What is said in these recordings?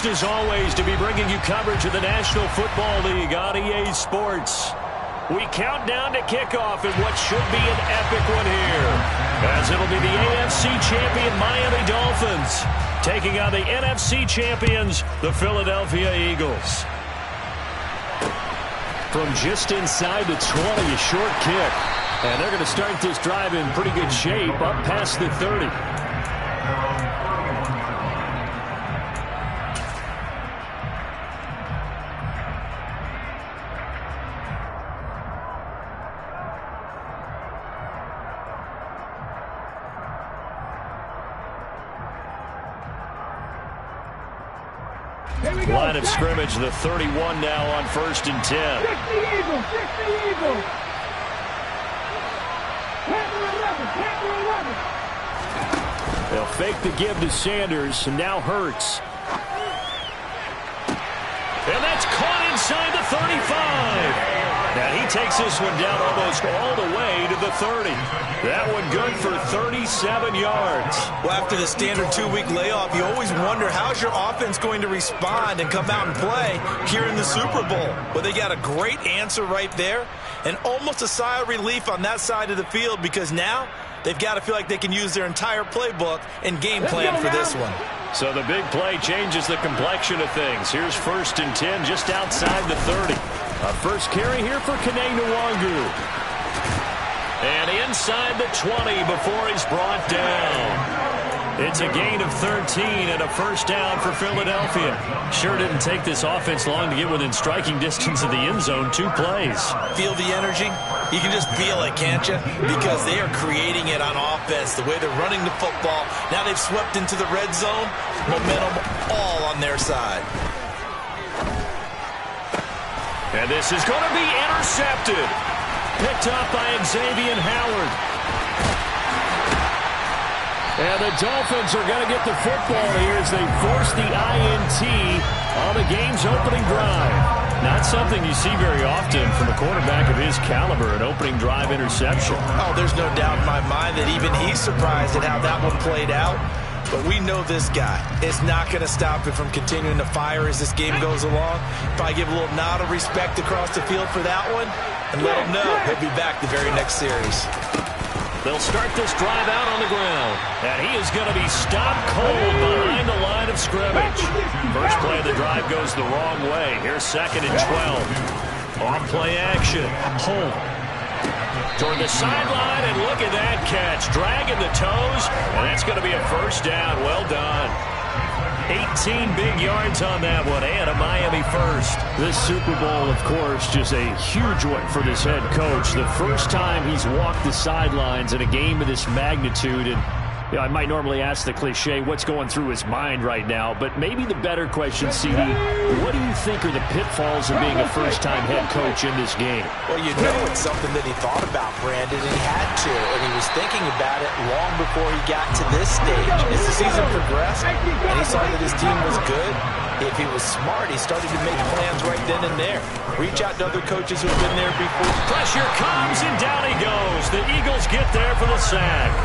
pleased as always to be bringing you coverage of the National Football League on EA Sports. We count down to kickoff in what should be an epic one here, as it'll be the AFC champion Miami Dolphins taking on the NFC champions, the Philadelphia Eagles. From just inside the 20, a short kick. And they're going to start this drive in pretty good shape up past the 30. Line of scrimmage, the 31 now on 1st and 10. They'll fake the give to Sanders, and now Hurts. And that's caught inside the 35. And he takes this one down almost all the way to the 30. That one good for 37 yards. Well, after the standard 2-week layoff, you always wonder how's your offense going to respond and come out and play here in the Super Bowl. Well, they got a great answer right there and almost a sigh of relief on that side of the field because now they've got to feel like they can use their entire playbook and game plan for this one. So the big play changes the complexion of things. Here's 1st and 10 just outside the 30. A first carry here for Kene Nwangu. And inside the 20 before he's brought down. It's a gain of 13 and a first down for Philadelphia. Sure didn't take this offense long to get within striking distance of the end zone. 2 plays. Feel the energy? You can just feel it, can't you? Because they are creating it on offense, the way they're running the football. Now they've swept into the red zone. Momentum all on their side. And this is going to be intercepted. Picked up by Xavier Howard. And the Dolphins are going to get the football here as they force the INT on the game's opening drive. Not something you see very often from a quarterback of his caliber, an opening drive interception. Oh, there's no doubt in my mind that even he's surprised at how that one played out. But we know this guy is not going to stop him from continuing to fire as this game goes along. Probably give a little nod of respect across the field for that one and let him know he'll be back the very next series. They'll start this drive out on the ground. And he is going to be stopped cold behind the line of scrimmage. First play of the drive goes the wrong way. Here's 2nd and 12. On play action. Holt. Toward the sideline, and look at that catch. Dragging the toes, and that's going to be a first down. Well done. 18 big yards on that one, and a Miami first. This Super Bowl, of course, just a huge one for this head coach. The first time he's walked the sidelines in a game of this magnitude, and you know, I might normally ask the cliche, what's going through his mind right now, but maybe the better question, CD, what do you think are the pitfalls of being a first-time head coach in this game? Well, you know it's something that he thought about, Brandon, and he had to, and he was thinking about it long before he got to this stage. As the season progressed, and he saw that his team was good, if he was smart, he started to make plans right then and there. Reach out to other coaches who've been there before. Pressure comes, and down he goes. The Eagles get there for the sack.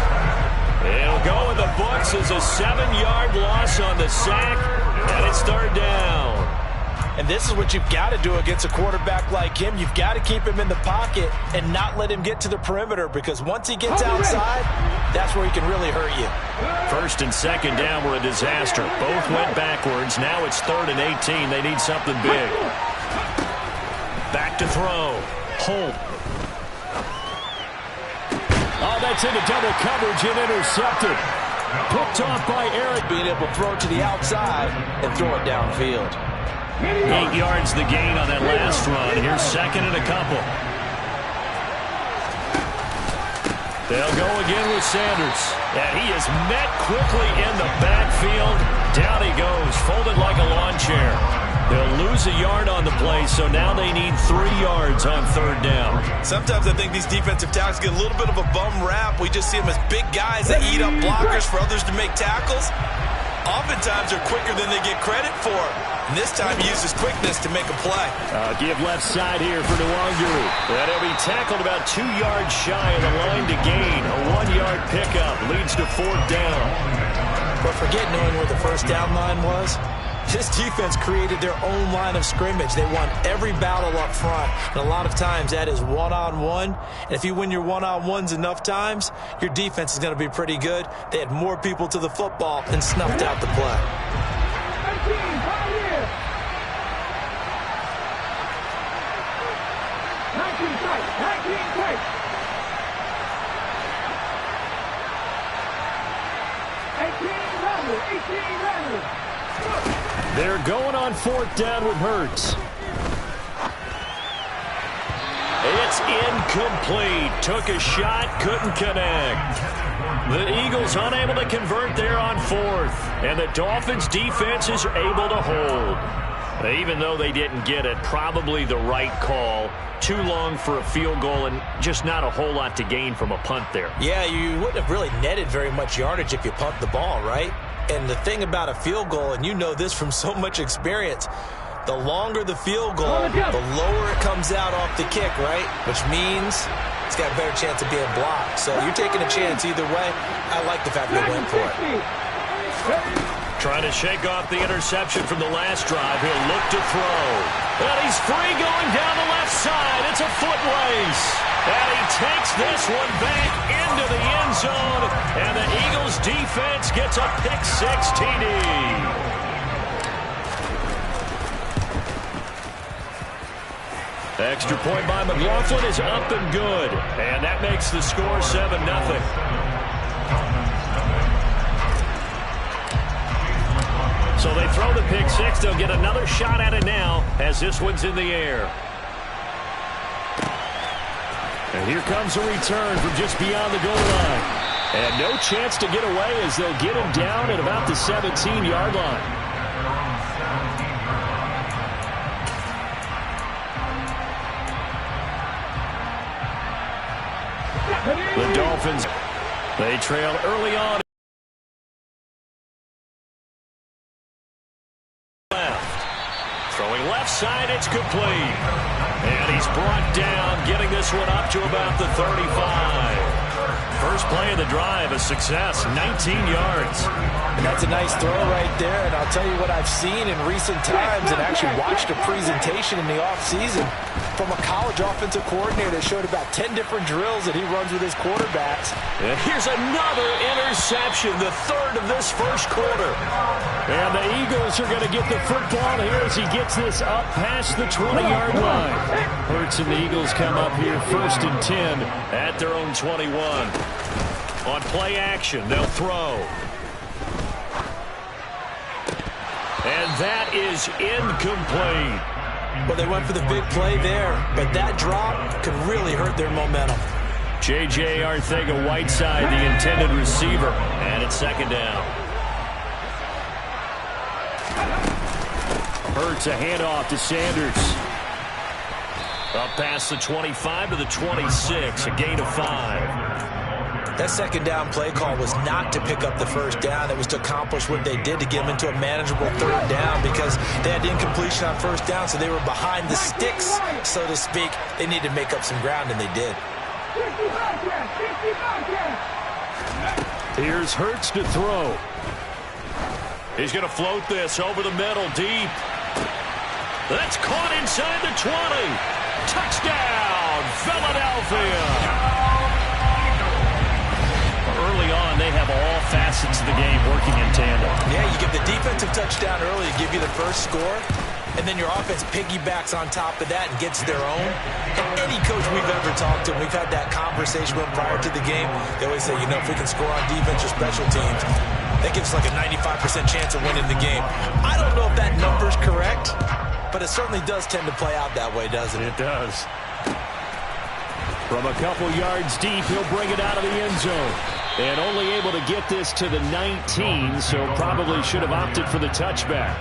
It'll go in the books as a 7-yard loss on the sack, and it's 3rd down. And this is what you've got to do against a quarterback like him. You've got to keep him in the pocket and not let him get to the perimeter, because once he gets outside, that's where he can really hurt you. 1st and 2nd down were a disaster. Both went backwards. Now it's 3rd and 18. They need something big. Back to throw. Holt. Oh, that's into double coverage and intercepted. Picked off by Eric. Being able to throw it to the outside and throw it downfield. 8 yards the gain on that last run. Here's 2nd and a couple. They'll go again with Sanders. And he is met quickly in the backfield. Down he goes, folded like a lawn chair. They'll lose a yard on the play, so now they need 3 yards on 3rd down. Sometimes I think these defensive tackles get a little bit of a bum rap. We just see them as big guys that eat up blockers for others to make tackles. Oftentimes they're quicker than they get credit for. And this time he uses quickness to make a play. Give left side here for Nwangu. And he'll be tackled about 2 yards shy of the line to gain. A 1-yard pickup leads to 4th down. But forget knowing where the first down line was. This defense created their own line of scrimmage. They won every battle up front, and a lot of times that is one-on-one. And if you win your one-on-ones enough times, your defense is going to be pretty good. They had more people to the football and snuffed out the play. They're going on 4th down with Hurts. It's incomplete. Took a shot, couldn't connect. The Eagles unable to convert there on 4th. And the Dolphins defense is able to hold. Even though they didn't get it, probably the right call. Too long for a field goal and just not a whole lot to gain from a punt there. Yeah, you wouldn't have really netted very much yardage if you punt the ball, right? And the thing about a field goal, and you know this from so much experience, the longer the field goal, the lower it comes out off the kick, right? Which means it's got a better chance of being blocked. So you're taking a chance either way. I like the fact they went for it. Trying to shake off the interception from the last drive. He'll look to throw. And he's free going down the left side. It's a foot race. And he takes this one back into the end zone. And the Eagles defense gets a pick-6 TD. Extra point by McLaughlin is up and good. And that makes the score 7-0. So they throw the pick-6. They'll get another shot at it now as this one's in the air. And here comes a return from just beyond the goal line. And no chance to get away as they'll get him down at about the 17-yard line. The Dolphins, they trail early on. Throwing left side, it's complete. And he's brought down, getting this one up to about the 35. First play of the drive, a success, 19 yards. And that's a nice throw right there. And I'll tell you what I've seen in recent times and actually watched a presentation in the offseason from a college offensive coordinator that showed about 10 different drills that he runs with his quarterbacks. And here's another interception, the third of this first quarter. And the Eagles are going to get the football here as he gets this up past the 20-yard line. Hurts and the Eagles come up here 1st and 10 at their own 21. On play action, they'll throw. And that is incomplete. Well, they went for the big play there, but that drop could really hurt their momentum. J.J. Arcega-Whiteside, the intended receiver, and it's 2nd down. Hurts a handoff to Sanders. Up past the 25 to the 26, a gain of 5. That 2nd down play call was not to pick up the 1st down. It was to accomplish what they did to get them into a manageable 3rd down because they had incompletion on 1st down, so they were behind the sticks, so to speak. They needed to make up some ground, and they did. Here's Hurts to throw. He's going to float this over the middle, deep. That's caught inside the 20. Touchdown, Philadelphia. Early on, they have all facets of the game working in tandem. Yeah, you give the defensive touchdown early to give you the first score, and then your offense piggybacks on top of that and gets their own. And any coach we've ever talked to, we've had that conversation with them prior to the game, they always say, you know, if we can score on defense or special teams, that gives us like a 95% chance of winning the game. I don't know if that number's correct, but it certainly does tend to play out that way, doesn't it? It does. From a couple yards deep, he'll bring it out of the end zone. And only able to get this to the 19, so probably should have opted for the touchback.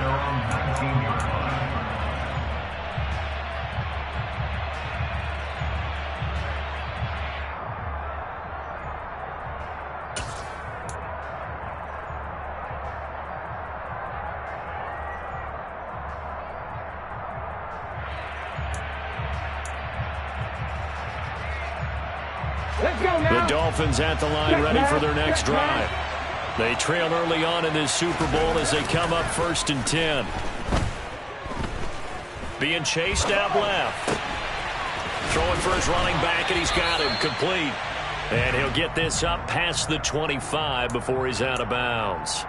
The Dolphins at the line, ready for their next drive. They trail early on in this Super Bowl as they come up 1st and 10. Being chased out left. Throwing for his running back, and he's got him complete. And he'll get this up past the 25 before he's out of bounds.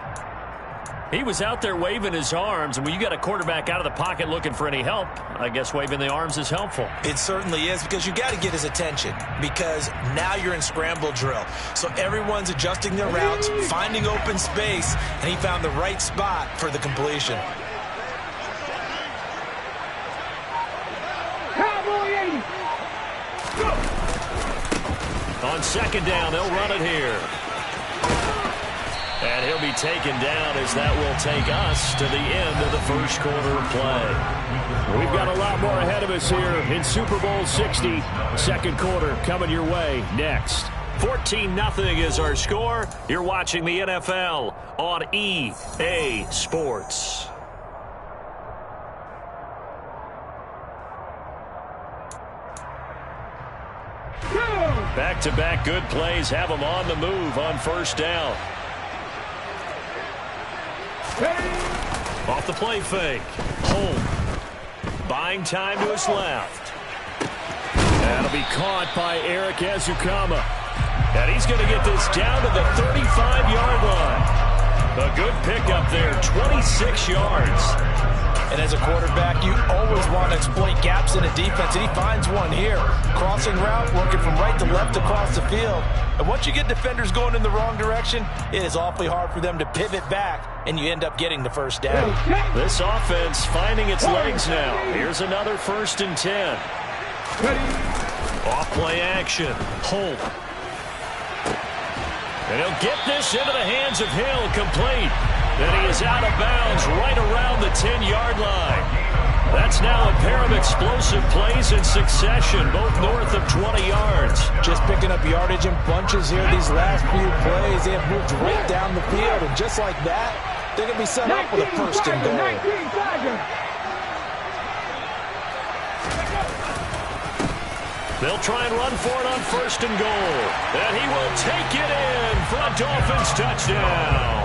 He was out there waving his arms, and when you got a quarterback out of the pocket looking for any help, I guess waving the arms is helpful. It certainly is, because you got to get his attention, because now you're in scramble drill. So everyone's adjusting their routes, finding open space, and he found the right spot for the completion. On 2nd down, they'll run it here. And he'll be taken down as that will take us to the end of the 1st quarter of play. We've got a lot more ahead of us here in Super Bowl 60. 2nd quarter coming your way next. 14-0 is our score. You're watching the NFL on EA Sports. Back-to-back good plays have them on the move on 1st down. Off the play fake. Home. Buying time to his left. That'll be caught by Eric Ezukanma. And he's going to get this down to the 35-yard line. A good pickup there, 26 yards. And as a quarterback, you always want to exploit gaps in a defense, and he finds one here. Crossing route, working from right to left across the field. And once you get defenders going in the wrong direction, it is awfully hard for them to pivot back, and you end up getting the 1st down. This offense finding its legs now. Here's another 1st and 10. Off play action. Holt. And he'll get this into the hands of Hill, complete. And he is out of bounds right around the 10-yard line. That's now a pair of explosive plays in succession, both north of 20 yards. Just picking up yardage in bunches here these last few plays. They have moved right down the field, and just like that, they're going to be set up with a 1st and goal. They'll try and run for it on 1st and goal. And he will take it in for a Dolphins touchdown.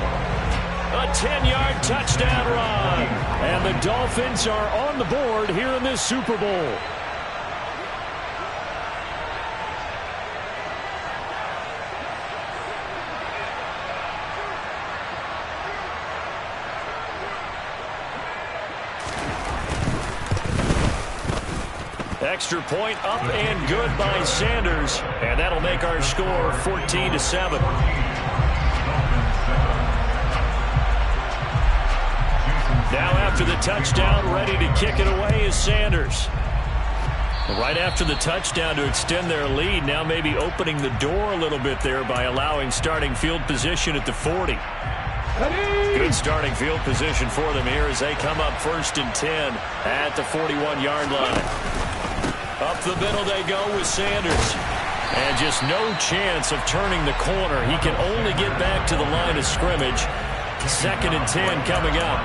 A 10-yard touchdown run. And the Dolphins are on the board here in this Super Bowl. Extra point up and good by Sanders. And that'll make our score 14-7. Now after the touchdown, ready to kick it away is Sanders. Right after the touchdown to extend their lead, now maybe opening the door a little bit there by allowing starting field position at the 40. Good starting field position for them here as they come up 1st and 10 at the 41-yard line. Up the middle they go with Sanders. And just no chance of turning the corner. He can only get back to the line of scrimmage. 2nd and 10 coming up.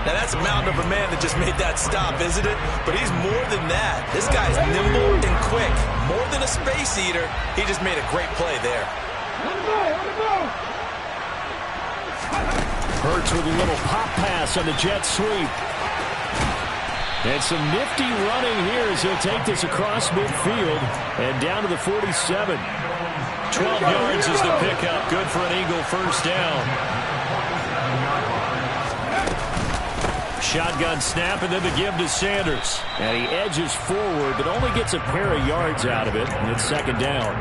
Now, that's a mountain of a man that just made that stop, isn't it? But he's more than that. This guy's nimble and quick. More than a space eater. He just made a great play there. Hurts with a little pop pass on the jet sweep. And some nifty running here as he'll take this across midfield and down to the 47. 12 yards is the pickup. Good for an Eagle 1st down. Shotgun snap and then the give to Sanders. And he edges forward but only gets a pair of yards out of it. And it's 2nd down.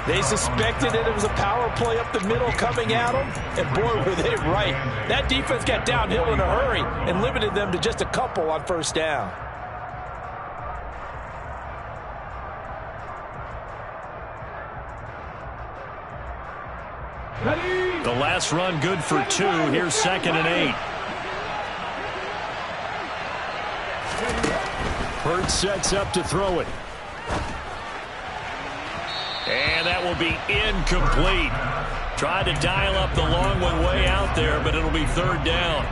They suspected that it was a power play up the middle coming at them. And boy, were they right. That defense got downhill in a hurry and limited them to just a couple on 1st down. The last run good for 2. Here's 2nd and 8. Hurts sets up to throw it. And that will be incomplete. Tried to dial up the long one way out there, but it'll be 3rd down.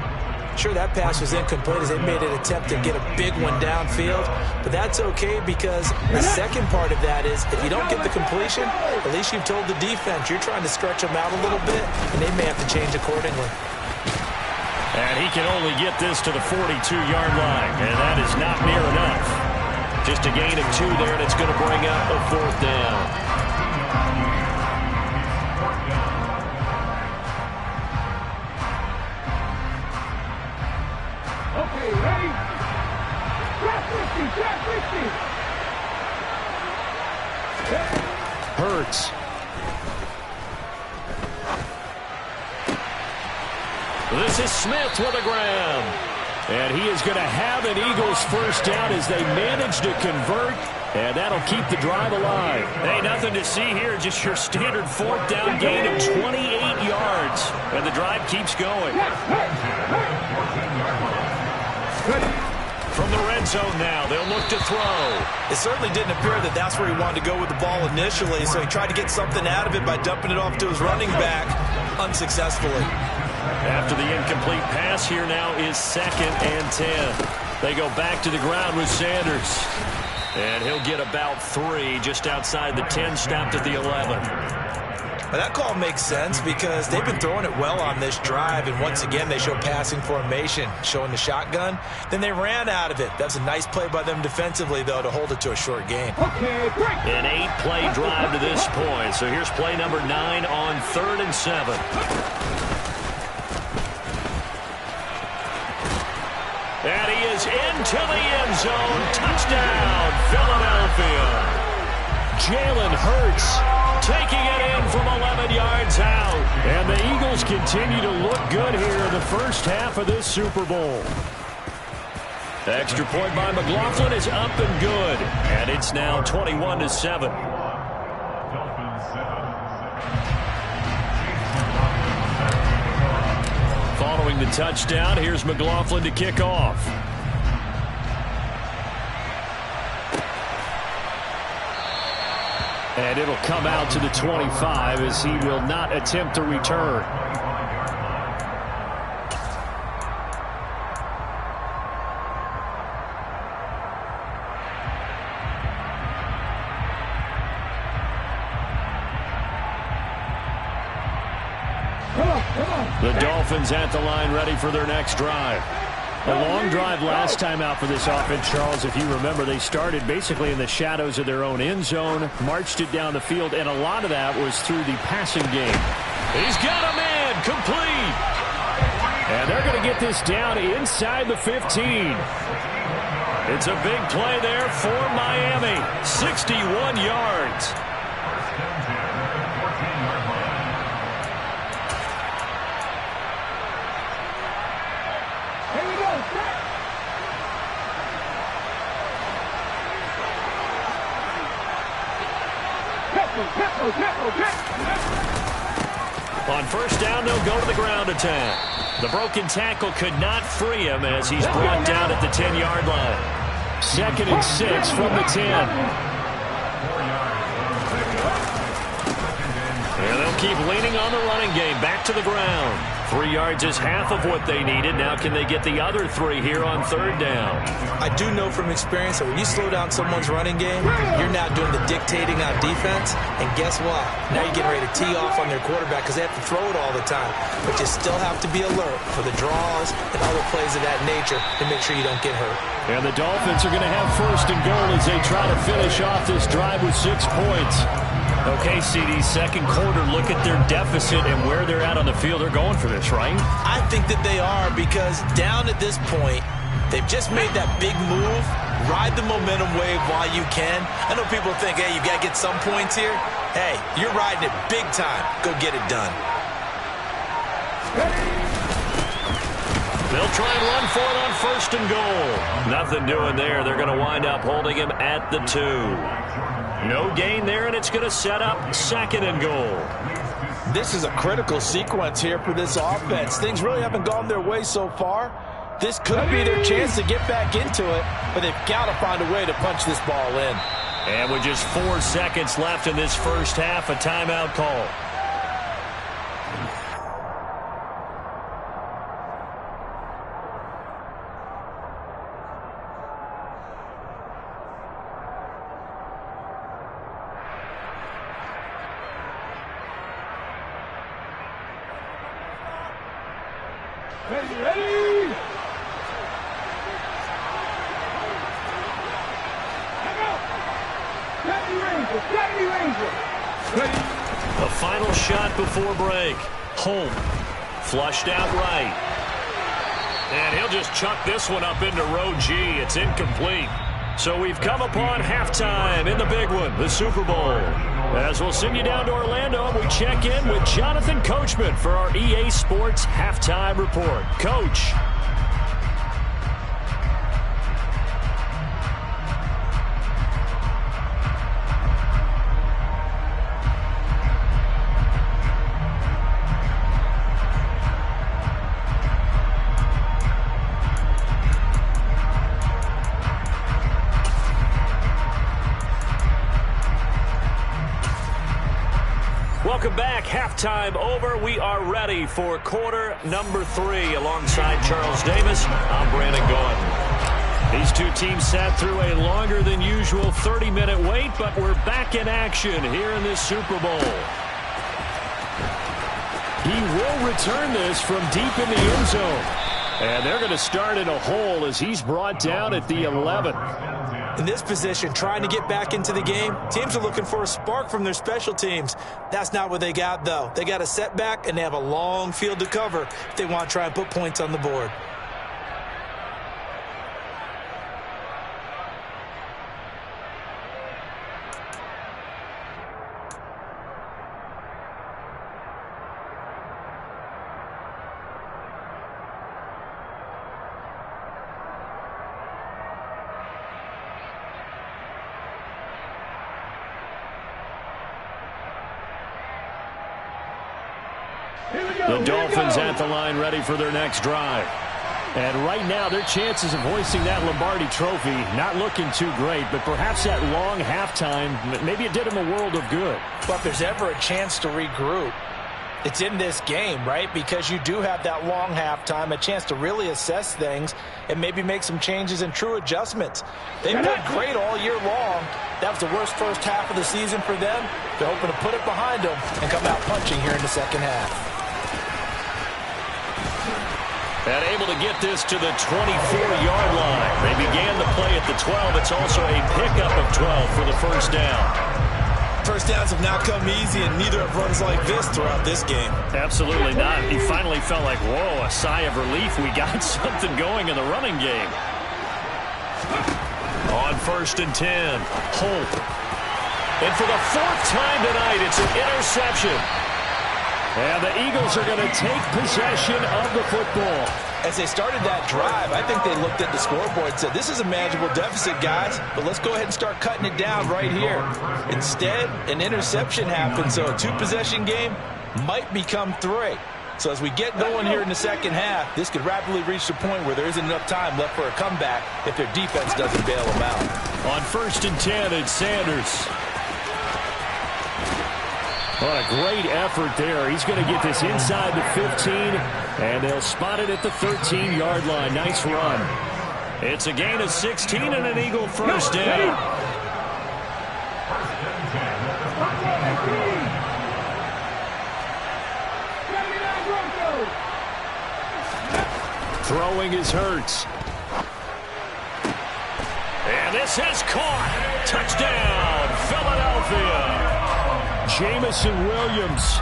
Sure, that pass was incomplete as they made an attempt to get a big one downfield, but that's okay because the second part of that is if you don't get the completion, at least you've told the defense you're trying to stretch them out a little bit, and they may have to change accordingly. And he can only get this to the 42-yard line, and that is not near enough. Just a gain of 2 there, and it's going to bring up a 4th down. Okay, ready? Drop 50, Hurts. This is Smith with a grab. And he is going to have an Eagles first down as they manage to convert. And that'll keep the drive alive. Hey, nothing to see here. Just your standard 4th down gain of 28 yards. And the drive keeps going. From the red zone now, they'll look to throw. It certainly didn't appear that that's where he wanted to go with the ball initially, so he tried to get something out of it by dumping it off to his running back unsuccessfully. After the incomplete pass, here now is 2nd and 10. They go back to the ground with Sanders. And he'll get about 3 just outside the 10, stopped at the 11. Well, that call makes sense because they've been throwing it well on this drive, and once again they show passing formation, showing the shotgun. Then they ran out of it. That's a nice play by them defensively, though, to hold it to a short gain. An 8-play drive to this point. So here's play number 9 on 3rd and 7. And he is into the end zone. Touchdown, Philadelphia. Jalen Hurts taking it in from 11 yards out. And the Eagles continue to look good here in the first half of this Super Bowl. The extra point by McLaughlin is up and good. And it's now 21-7. Following the touchdown, here's McLaughlin to kick off. And it'll come out to the 25 as he will not attempt to return. The Dolphins at the line ready for their next drive. A long drive last time out for this offense, Charles. If you remember, they started basically in the shadows of their own end zone, marched it down the field, and a lot of that was through the passing game. He's got a man complete. And they're going to get this down inside the 15. It's a big play there for Miami. 61 yards. On first down, they'll go to the ground attack. The broken tackle could not free him as he's brought down at the 10-yard line. 2nd and 6 from the 10. And they'll keep leaning on the running game. Back to the ground. 3 yards is half of what they needed. Now can they get the other 3 here on 3rd down? I do know from experience that when you slow down someone's running game, you're now doing the dictating on defense. And guess what? Now you're getting ready to tee off on their quarterback because they have to throw it all the time. But you still have to be alert for the draws and other plays of that nature to make sure you don't get hurt. And the Dolphins are going to have 1st and goal as they try to finish off this drive with 6 points. Okay, CD, second quarter, look at their deficit and where they're at on the field. They're going for this, right? I think that they are because down at this point, they've just made that big move. Ride the momentum wave while you can. I know people think, hey, you got to get some points here. Hey, you're riding it big time. Go get it done. They'll try and run for it on 1st and goal. Nothing doing there. They're going to wind up holding him at the 2. No gain there, and it's going to set up 2nd and goal. This is a critical sequence here for this offense. Things really haven't gone their way so far. This could be their chance to get back into it, but they've got to find a way to punch this ball in. And with just 4 seconds left in this first half, a timeout call. Ready? Steady Ranger. Ready? The final shot before break. Home. Flushed out right. And he'll just chuck this one up into row G. It's incomplete. So we've come upon halftime in the big one, the Super Bowl. As we'll send you down to Orlando, we check in with Jonathan Coachman for our EA Sports Halftime Report. Coach. Welcome back. Halftime over. We are ready for quarter number 3. Alongside Charles Davis, I'm Brandon Gaudin. These two teams sat through a longer than usual 30-minute wait, but we're back in action here in this Super Bowl. He will return this from deep in the end zone. And they're going to start in a hole as he's brought down at the 11. In this position, trying to get back into the game, teams are looking for a spark from their special teams. That's not what they got, though. They got a setback, and they have a long field to cover if they want to try and put points on the board. The Dolphins at the line ready for their next drive. And right now, their chances of hoisting that Lombardi trophy not looking too great, but perhaps that long halftime, maybe it did them a world of good. But if there's ever a chance to regroup, it's in this game, right? Because you do have that long halftime, a chance to really assess things and maybe make some changes and true adjustments. They've played great all year long. That was the worst first half of the season for them. They're hoping to put it behind them and come out punching here in the second half. And able to get this to the 24-yard line. They began the play at the 12. It's also a pickup of 12 for the first down. First downs have not come easy, and neither have runs like this throughout this game. Absolutely not. He finally felt like, whoa, a sigh of relief. We got something going in the running game. On 1st and 10, Holt. And for the 4th time tonight, it's an interception. And the Eagles are going to take possession of the football. As they started that drive, I think they looked at the scoreboard and said, this is a manageable deficit, guys, but let's go ahead and start cutting it down right here. Instead, an interception happened, so a 2-possession game might become 3. So as we get going here in the second half, this could rapidly reach the point where there isn't enough time left for a comeback if their defense doesn't bail them out. On 1st and 10, it's Sanders. What a great effort there. He's going to get this inside the 15, and they'll spot it at the 13-yard line. Nice run. It's a gain of 16 and an Eagle first down. Throwing is Hurts. And this is caught. Touchdown, Philadelphia. Jamison Williams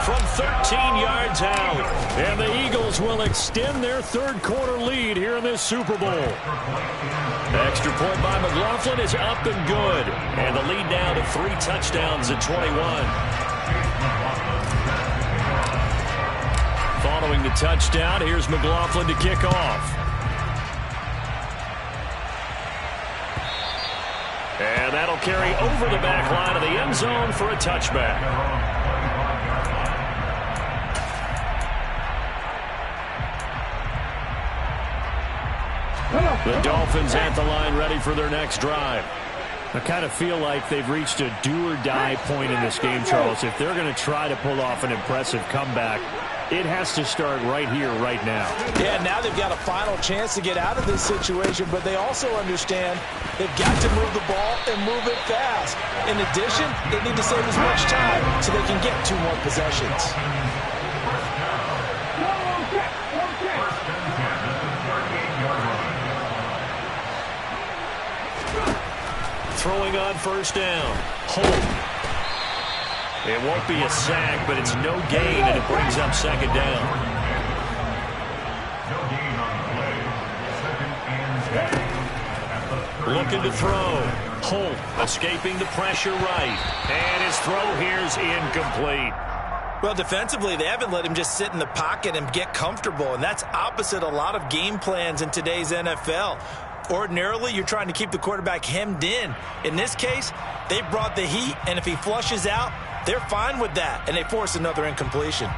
from 13 yards out. And the Eagles will extend their third-quarter lead here in this Super Bowl. Extra point by McLaughlin is up and good. And the lead now to 3 touchdowns at 21. Following the touchdown, here's McLaughlin to kick off. And that'll carry over the back line of the end zone for a touchback. The Dolphins at the line ready for their next drive. I kind of feel like they've reached a do-or-die point in this game, Charles. If they're going to try to pull off an impressive comeback, it has to start right here, right now. Yeah, now they've got a final chance to get out of this situation, but they also understand they've got to move the ball and move it fast. In addition, they need to save as much time so they can get 2 more possessions. throwing on first down. Holt. It won't be a sack, but it's no gain, and it brings up second down. Looking to throw. Holt escaping the pressure right. And his throw here's incomplete. Well, defensively, they haven't let him just sit in the pocket and get comfortable, and that's opposite a lot of game plans in today's NFL. Ordinarily, you're trying to keep the quarterback hemmed in. In this case, they brought the heat, and if he flushes out, they're fine with that, and they force another incompletion.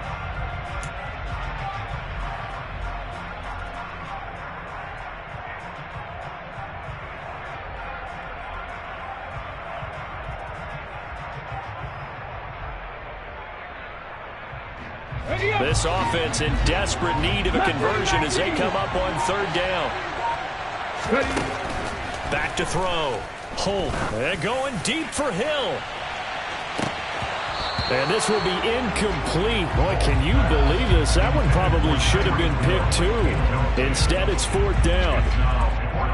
This offense in desperate need of a conversion as they come up on third down. Back to throw. Holt. They're going deep for Hill. And this will be incomplete. Boy, can you believe this? That one probably should have been picked too. Instead, it's fourth down.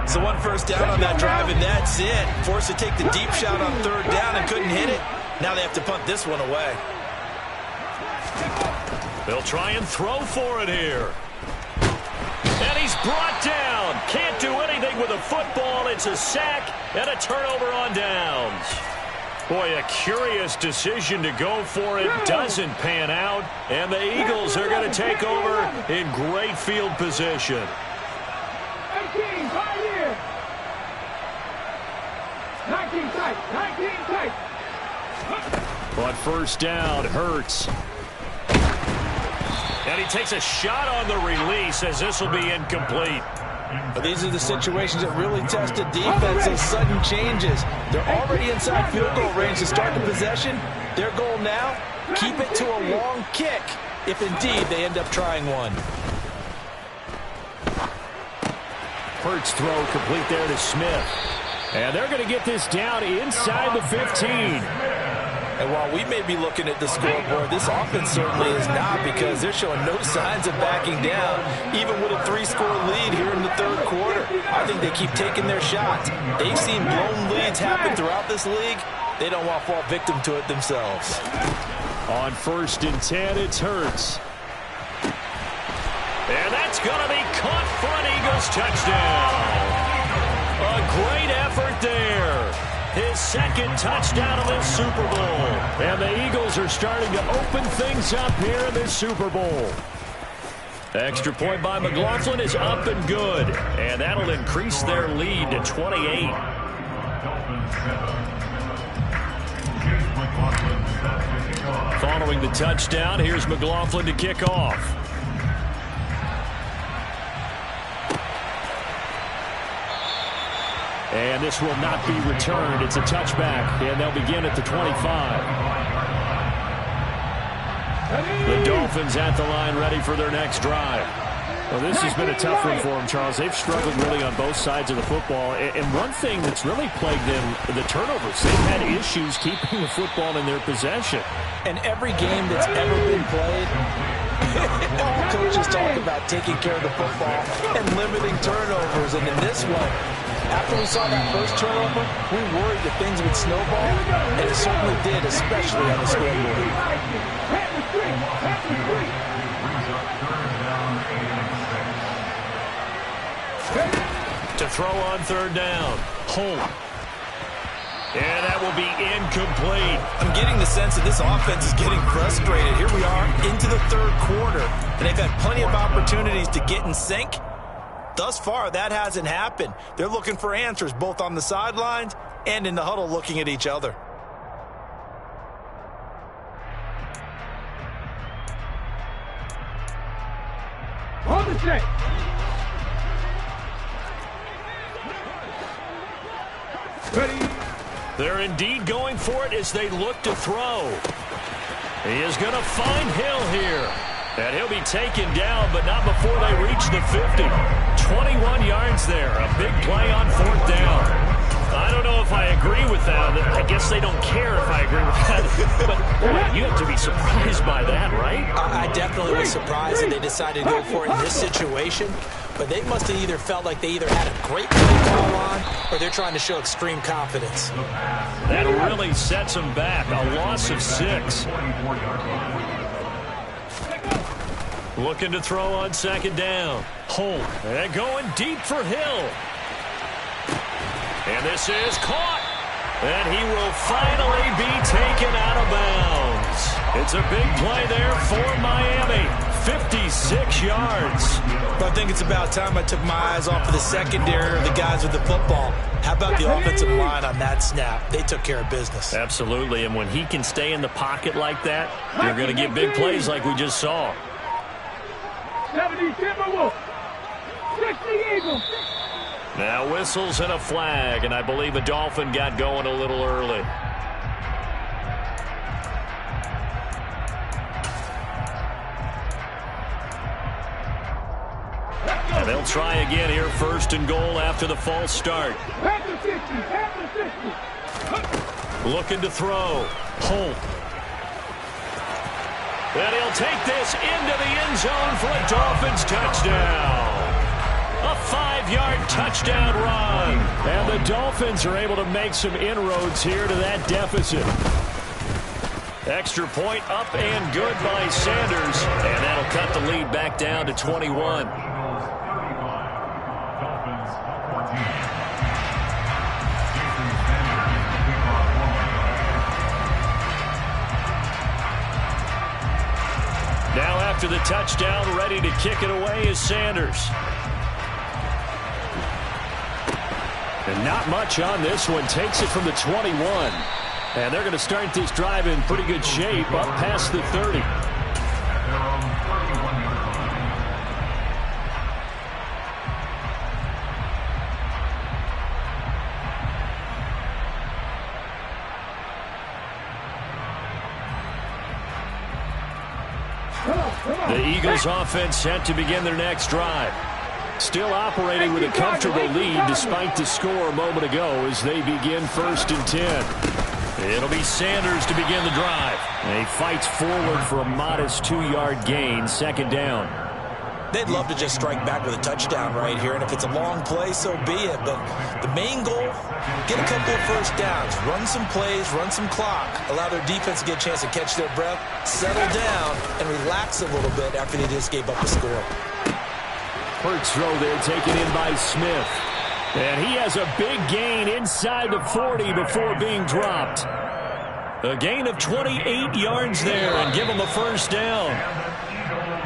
So one first down on that drive, and that's it. Forced to take the deep shot on third down and couldn't hit it. Now they have to punt this one away. They'll try and throw for it here. And he's brought down. Can't do anything with a football. It's a sack and a turnover on downs. Boy, a curious decision to go for it. Doesn't pan out. And the Eagles are going to take over in great field position. 18, 5 years. 19 tight, 19 tight. But first down, Hurts. And he takes a shot on the release as this will be incomplete. But these are the situations that really test a defense, those sudden changes. They're already inside field goal range to start the possession. Their goal now, keep it to a long kick, if indeed they end up trying one. Hurts throw complete there to Smith. And they're going to get this down inside the 15. And while we may be looking at the scoreboard, this offense certainly is not, because they're showing no signs of backing down, even with a 3-score lead here in the third quarter. I think they keep taking their shots. They've seen blown leads happen throughout this league. They don't want to fall victim to it themselves. On 1st and 10, it's Hurts. And that's going to be caught for an Eagles touchdown. A great effort there. His second touchdown of this Super Bowl. And the Eagles are starting to open things up here in this Super Bowl. Extra point by McLaughlin is up and good. And that'll increase their lead to 28. Following the touchdown, here's McLaughlin to kick off. And this will not be returned. It's a touchback, and they'll begin at the 25. The Dolphins at the line, ready for their next drive. Well, this has been a tough one for them, Charles. They've struggled really on both sides of the football. And one thing that's really plagued them, the turnovers. They've had issues keeping the football in their possession. And every game that's ever been played, all coaches talk about taking care of the football and limiting turnovers. And in this one, after we saw that first turnover, we worried that things would snowball, and it certainly did, especially on the scoreboard. To throw on third down, Holt. And that will be incomplete. I'm getting the sense that this offense is getting frustrated. Here we are into the third quarter, and they've had plenty of opportunities to get in sync. Thus far, that hasn't happened. They're looking for answers both on the sidelines and in the huddle looking at each other. On the set. Ready. They're indeed going for it as they look to throw. He is going to find Hill here. And he'll be taken down, but not before they reach the 50. 21 yards there. A big play on fourth down. I don't know if I agree with that. I guess they don't care if I agree with that. But boy, you have to be surprised by that, right? I definitely was surprised that they decided to go for it in this situation. but they must have either felt like they either had a great play call on or they're trying to show extreme confidence. That really sets them back. A loss of 6. Looking to throw on second down. Holt, and going deep for Hill. And this is caught. And he will finally be taken out of bounds. It's a big play there for Miami. 56 yards. I think it's about time I took my eyes off of the secondary or the guys with the football. How about the offensive line on that snap? They took care of business. Absolutely, and when he can stay in the pocket like that, you're going to get big plays like we just saw. 70 Timberwolves, 60 Eagles. Now whistles and a flag, and I believe a Dolphin got going a little early. And they'll try again here, first and goal after the false start. Looking to throw. Holt. And he'll take this into the end zone for a Dolphins touchdown. A 5-yard touchdown run. And the Dolphins are able to make some inroads here to that deficit. Extra point up and good by Sanders. And that'll cut the lead back down to 21. Now after the touchdown, ready to kick it away is Sanders. And not much on this one. Takes it from the 21. And they're going to start this drive in pretty good shape up past the 30. The Eagles offense set to begin their next drive. Still operating with a comfortable lead despite the score a moment ago as they begin first and 10. It'll be Sanders to begin the drive. And he fights forward for a modest 2-yard gain, second down. They'd love to just strike back with a touchdown right here, and if it's a long play, so be it. But the main goal, get a couple of first downs, run some plays, run some clock, allow their defense to get a chance to catch their breath, settle down, and relax a little bit after they just gave up a score. First throw there taken in by Smith. And he has a big gain inside the 40 before being dropped. A gain of 28 yards there and give him a first down.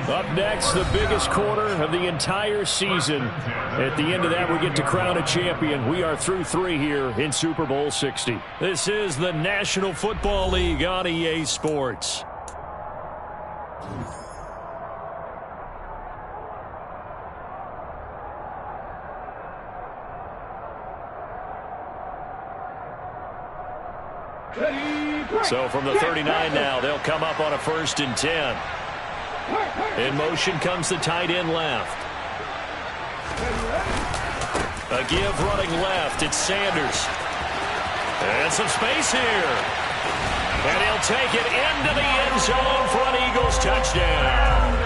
Up next, the biggest quarter of the entire season. At the end of that, we get to crown a champion. We are through 3 here in Super Bowl 60. This is the National Football League on EA Sports. So from the 39 now, they'll come up on a first and 10. In motion comes the tight end left. A give running left. It's Sanders. And some space here. And he'll take it into the end zone for an Eagles touchdown.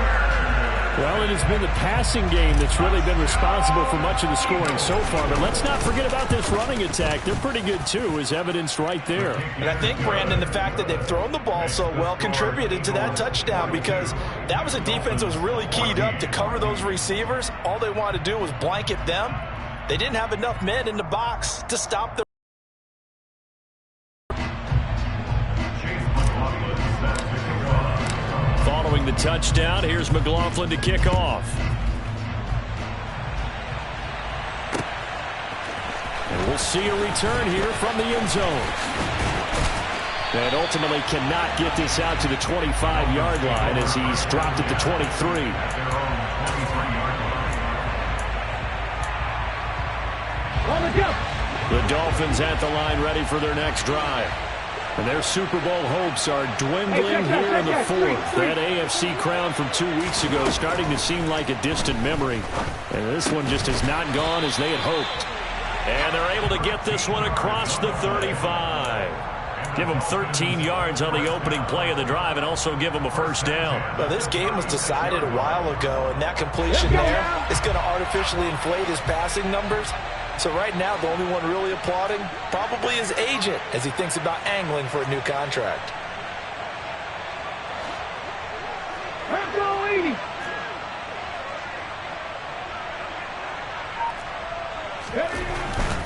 Well, it has been the passing game that's really been responsible for much of the scoring so far. But let's not forget about this running attack. They're pretty good, too, as evidenced right there. And I think, Brandon, the fact that they've thrown the ball so well contributed to that touchdown because that was a defense that was really keyed up to cover those receivers. All they wanted to do was blanket them. They didn't have enough men in the box to stop them. Following the touchdown, here's McLaughlin to kick off. And we'll see a return here from the end zone. And ultimately cannot get this out to the 25-yard line as he's dropped at the 23. The Dolphins at the line ready for their next drive. And their Super Bowl hopes are dwindling here in the fourth. That AFC crown from 2 weeks ago starting to seem like a distant memory. And this one just has not gone as they had hoped. And they're able to get this one across the 35. Give him 13 yards on the opening play of the drive and also give him a first down. Well, this game was decided a while ago, and that completion there is going to artificially inflate his passing numbers. So right now, the only one really applauding probably his agent as he thinks about angling for a new contract.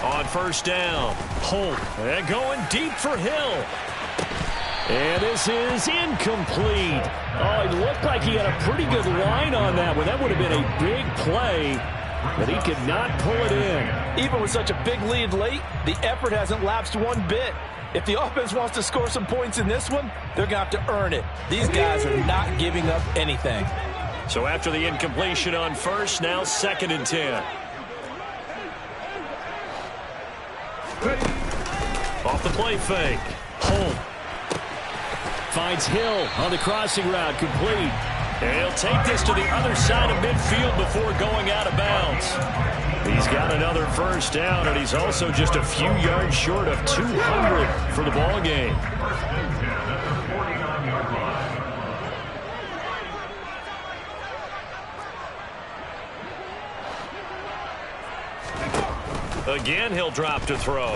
On first down, Holt, and going deep for Hill. And this is incomplete. Oh, it looked like he had a pretty good line on that one. That would have been a big play, but he could not pull it in. Even with such a big lead late, the effort hasn't lapsed one bit. If the offense wants to score some points in this one, they're going to have to earn it. These guys are not giving up anything. So after the incompletion on first, now 2nd and 10. Off the play fake. Holt finds Hill on the crossing route, complete. And he'll take this to the other side of midfield before going out of bounds. He's got another first down, and he's also just a few yards short of 200 for the ball game. Again, he'll drop to throw.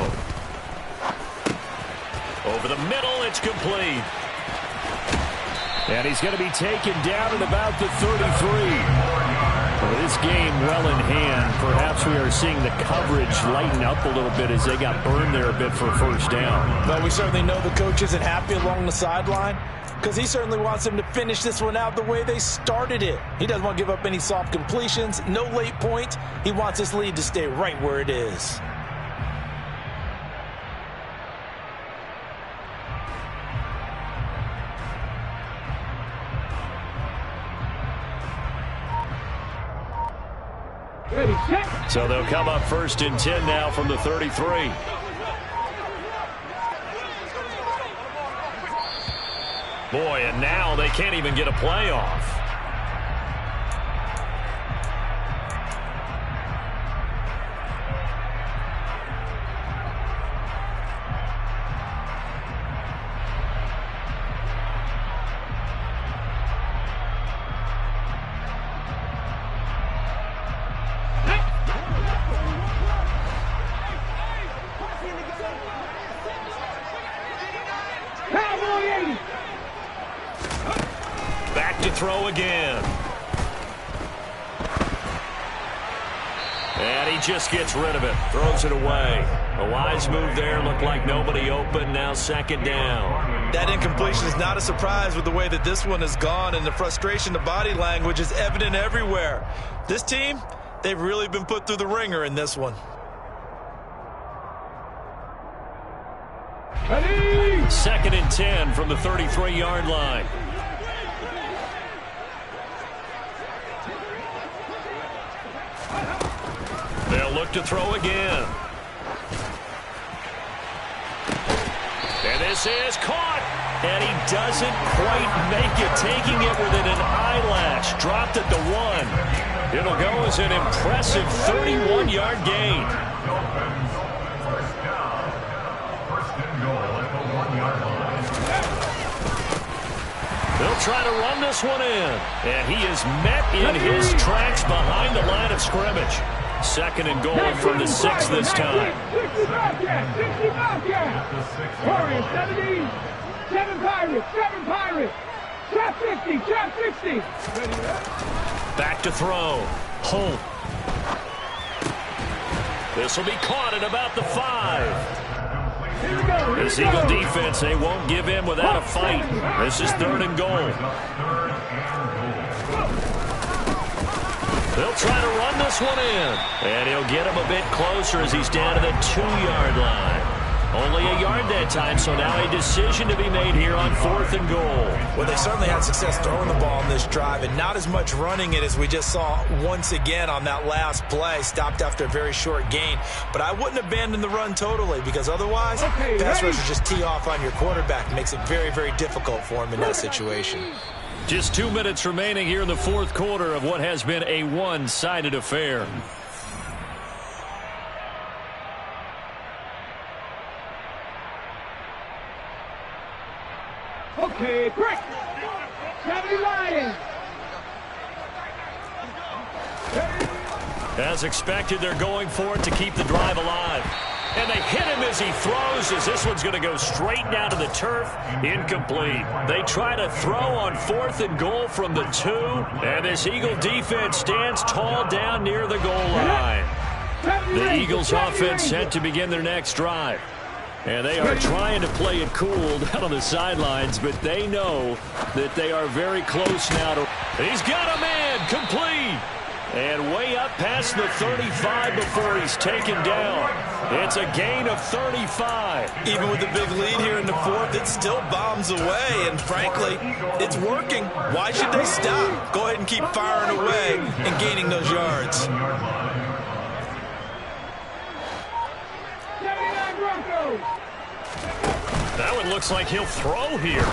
Over the middle, it's complete. And he's going to be taken down at about the 33. Well, this game well in hand. Perhaps we are seeing the coverage lighten up a little bit as they got burned there a bit for a first down. But we certainly know the coach isn't happy along the sideline because he certainly wants them to finish this one out the way they started it. He doesn't want to give up any soft completions, no late points. He wants this lead to stay right where it is. So they'll come up 1st and 10 now from the 33. Boy, and now they can't even get a play off. Back to throw again. And he just gets rid of it. Throws it away. A wise move there. Looked like nobody open. Now 2nd down. That incompletion is not a surprise with the way that this one has gone, and the frustration, the body language is evident everywhere. This team, they've really been put through the ringer in this one. 2nd and 10 from the 33-yard line. They'll look to throw again. And this is caught. And he doesn't quite make it, taking it within an eyelash. Dropped at the 1. It'll go as an impressive 31-yard gain. They'll try to run this one in. And he is met in his tracks behind the line of scrimmage. 2nd and goal from the 6 this time. 60 Bobcats. Warriors 70. 7 Pirates. 7 Pirates. Trap 50. Trap 60. Back to throw. Holt. This will be caught at about the 5. This Eagle defense, they won't give in without a fight. This is 3rd and goal. They'll try to run this one in. And he'll get him a bit closer as he's down to the 2-yard line. Only a yard that time, so now a decision to be made here on 4th and goal. Well, they certainly had success throwing the ball in this drive and not as much running it as we just saw once again on that last play. Stopped after a very short gain. But I wouldn't abandon the run totally because otherwise, pass rushers just tee off on your quarterback. Makes it very, very difficult for him in that situation. Just 2 minutes remaining here in the 4th quarter of what has been a one-sided affair. Hey, quick! 70 Lions! As expected, they're going for it to keep the drive alive. And they hit him as he throws, as this one's going to go straight down to the turf. Incomplete. They try to throw on 4th and goal from the 2. And this Eagle defense stands tall down near the goal line. The Eagles offense set to begin their next drive. And they are trying to play it cool down on the sidelines, but they know that they are very close now to... He's got a man, complete. And way up past the 35 before he's taken down. It's a gain of 35. Even with the big lead here in the 4th, it still bombs away. And frankly, it's working. Why should they stop? Go ahead and keep firing away and gaining those yards. 79 Broncos! That one looks like he'll throw here.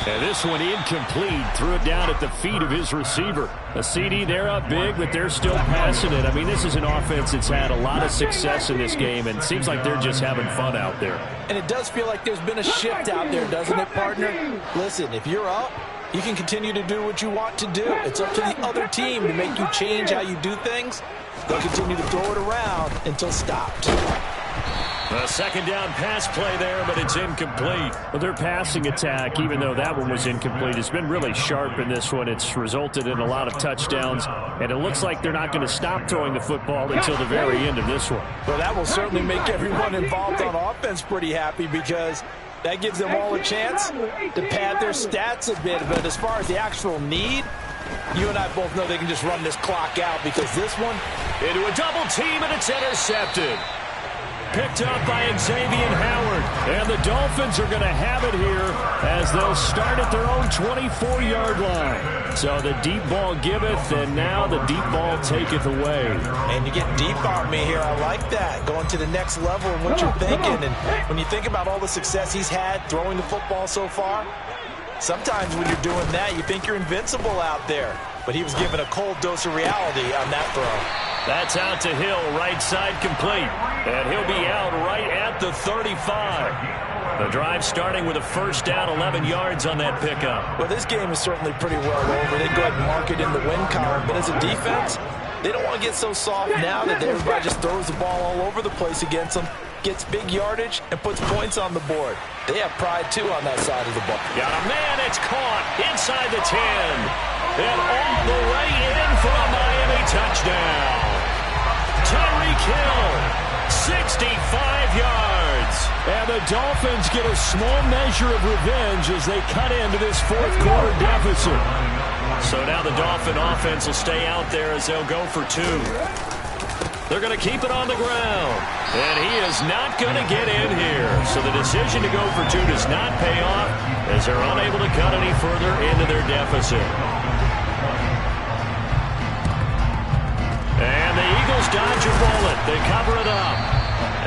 And this one incomplete. Threw it down at the feet of his receiver. A CD, they're up big, but they're still passing it. I mean, this is an offense that's had a lot of success in this game, and it seems like they're just having fun out there. And it does feel like there's been a shift out there, doesn't it, partner? Listen, if you're up, you can continue to do what you want to do. It's up to the other team to make you change how you do things. They'll continue to throw it around until stopped. A second down pass play there, but it's incomplete. Well, their passing attack, even though that one was incomplete, has been really sharp in this one. It's resulted in a lot of touchdowns, and it looks like they're not going to stop throwing the football until the very end of this one. Well, that will certainly make everyone involved on offense pretty happy because that gives them all a chance to pad their stats a bit. But as far as the actual need, you and I both know they can just run this clock out because this one... Into a double team, and it's intercepted. Picked up by Xavier Howard. And the Dolphins are going to have it here as they'll start at their own 24-yard line. So the deep ball giveth, and now the deep ball taketh away. And you get deep on me here. I like that. Going to the next level of what you're thinking. And when you think about all the success he's had throwing the football so far, sometimes when you're doing that, you think you're invincible out there. But he was given a cold dose of reality on that throw. That's out to Hill, right side complete. And he'll be out right at the 35. The drive starting with a first down, 11 yards on that pickup. Well, this game is certainly pretty well over. They go ahead and mark it in the win column. But as a defense, they don't want to get so soft now that everybody just throws the ball all over the place against them, gets big yardage, and puts points on the board. They have pride, too, on that side of the ball. Got a man, it's caught inside the 10. And all the way in for a Miami touchdown. Tyreek Hill, 65 yards. And the Dolphins get a small measure of revenge as they cut into this fourth quarter deficit. So now the Dolphin offense will stay out there as they'll go for 2. They're going to keep it on the ground. And he is not going to get in here. So the decision to go for 2 does not pay off as they're unable to cut any further into their deficit. And the Eagles dodge a bullet. They cover it up.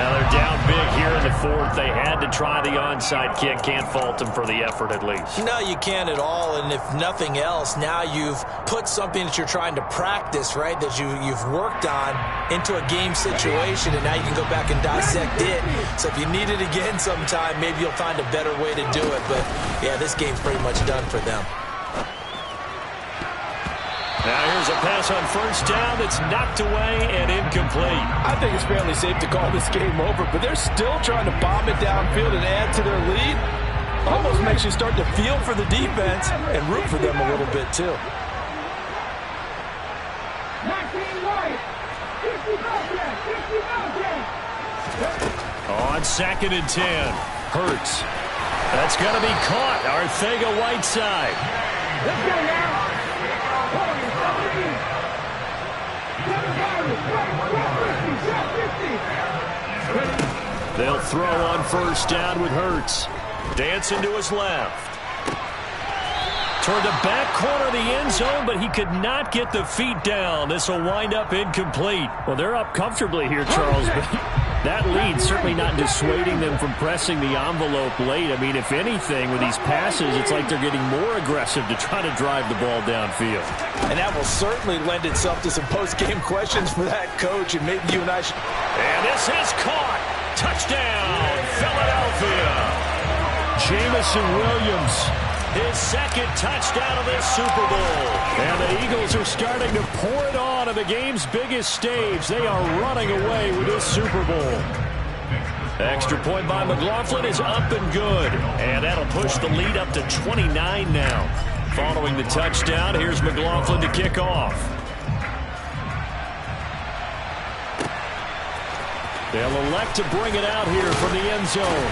Now they're down big here in the 4th. They had to try the onside kick. Can't fault them for the effort at least. No, you can't at all. And if nothing else, now you've put something that you're trying to practice, right, that you've worked on into a game situation, and now you can go back and dissect it. So if you need it again sometime, maybe you'll find a better way to do it. But, yeah, this game's pretty much done for them. Now here's a pass on first down that's knocked away and incomplete. I think it's fairly safe to call this game over, but they're still trying to bomb it downfield and add to their lead. Almost makes you start to feel for the defense and root for them a little bit, too. 19 White, 50 Bobcat, 50 Bobcat. On 2nd and 10, Hurts. That's going to be caught. Arcega-Whiteside. Let's go now. They'll throw on first down with Hurts. Dancing to his left. Toward the back corner of the end zone, but he could not get the feet down. This will wind up incomplete. Well, they're up comfortably here, Charles, but that lead certainly not dissuading them from pressing the envelope late. I mean, if anything, with these passes, it's like they're getting more aggressive to try to drive the ball downfield. And that will certainly lend itself to some post-game questions for that coach, and maybe you and I should... And this is caught. Touchdown, Philadelphia. Jamison Williams his second touchdown of this Super Bowl. And the Eagles are starting to pour it on the game's biggest stage. They are running away with this Super Bowl. Extra point by McLaughlin is up and good. And that'll push the lead up to 29 now. Following the touchdown, here's McLaughlin to kick off. They'll elect to bring it out here from the end zone.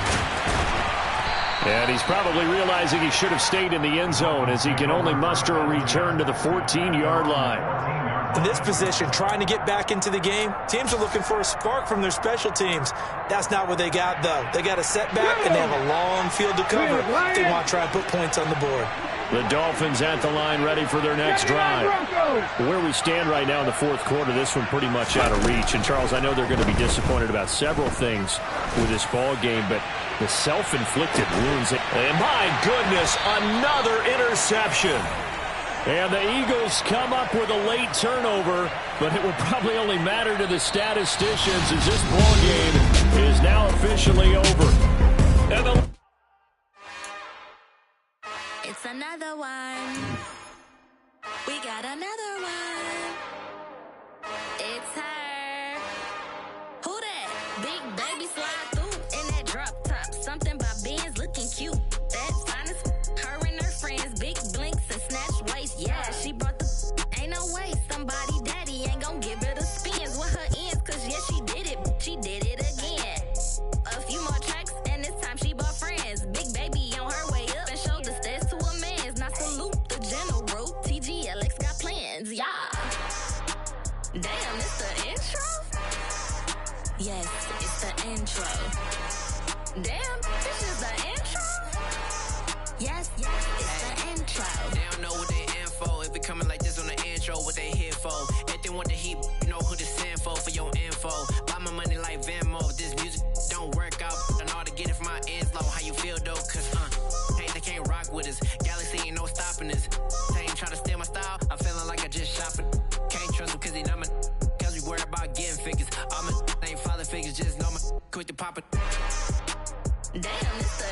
And he's probably realizing he should have stayed in the end zone as he can only muster a return to the 14-yard line. In this position, trying to get back into the game, teams are looking for a spark from their special teams. That's not what they got, though. They got a setback, and they have a long field to cover if they want to try and put points on the board. The Dolphins at the line ready for their next drive. Where we stand right now in the fourth quarter, this one pretty much out of reach. And, Charles, I know they're going to be disappointed about several things with this ball game, but the self-inflicted wounds. And, my goodness, another interception. And the Eagles come up with a late turnover, but it will probably only matter to the statisticians as this ball game is now officially over. And it's another one. We got another one. It's her. Who that? Big baby slide through in that drop top. Something about Benz looking cute. That's honest. Her and her friends, big blinks and snatch waist. Yeah, she brought the ain't no way. Somebody daddy ain't gonna give her the spins with her ends. Cause yeah, she did it. She did it again. A few more tracks and this time she bought friends. Big baby on her way up and showed the stairs to a man's. Now salute the general. TGLX got plans. Yeah. Damn, it's the intro? Yes, it's the intro. Damn, this is the intro? Yes, it's the intro. They don't know what they in for. If it coming like this on the intro, what they here for? If they want the heat, you know who to send for your info. Buy my money like Venmo. This music don't work out. I know how to get it from my ends low. How you feel though? Cause hey, they can't rock with us. Galaxy ain't no stopping us. They ain't try to steal my style. I'm feeling like I just shot for. Can't trust him cause he not my. Cause we worried about getting figures. All my ain't father figures. Just know my quick to pop it. Damn, it's the